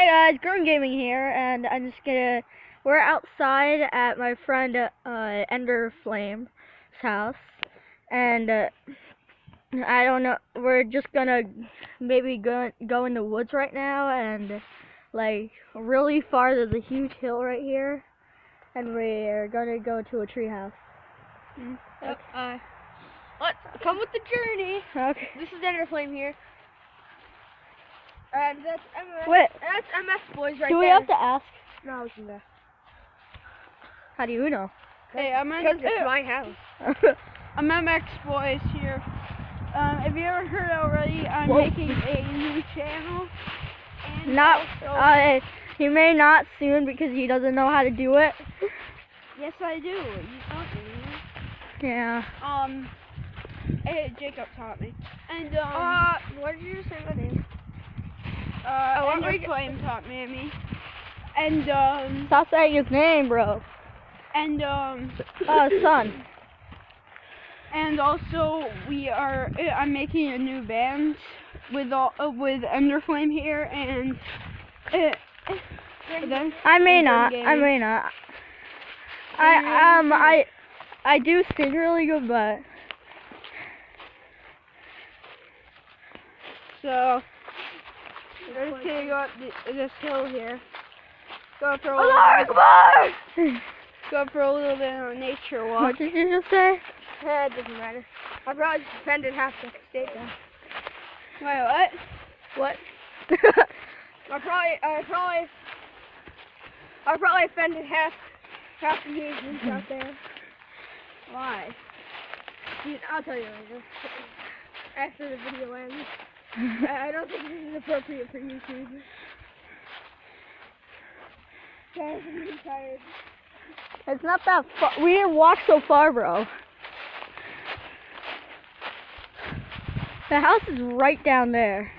Hey guys, Grown Gaming here, and we're outside at my friend Ender Flame's house, and I don't know, we're just gonna maybe go in the woods right now, and like really far, there's a huge hill right here, and we're gonna go to a tree house. Yep. Let's come with the journey. Okay. This is Ender Flame here. And that's MS. Wait. That's MS boys right there. Do we have to ask? No, it's in there. How do you know? Hey, Because it's my house. I'm MX boys here. Have you ever heard already? I'm making a new channel. And Not. also, He may not soon because he doesn't know how to do it. yes, I do. You taught me. Yeah. Hey, Jacob taught me. And What did you just say my name? Ender Flame taught me. And Stop saying his name, bro. and Son. And also, I'm making a new band with Ender Flame here, and then I may not. gaming. I do sing really good, but So we're just gonna go up this hill here. Go for a little bit of a nature walk. what did you just say? It doesn't matter. I probably just offended half the state then. Wait, what? What? I probably offended half the users out there. Why? I'll tell you later. After the video ends. I don't think this is appropriate for YouTube. Guys, I'm getting tired. It's not that far. We didn't walk so far, bro. The house is right down there.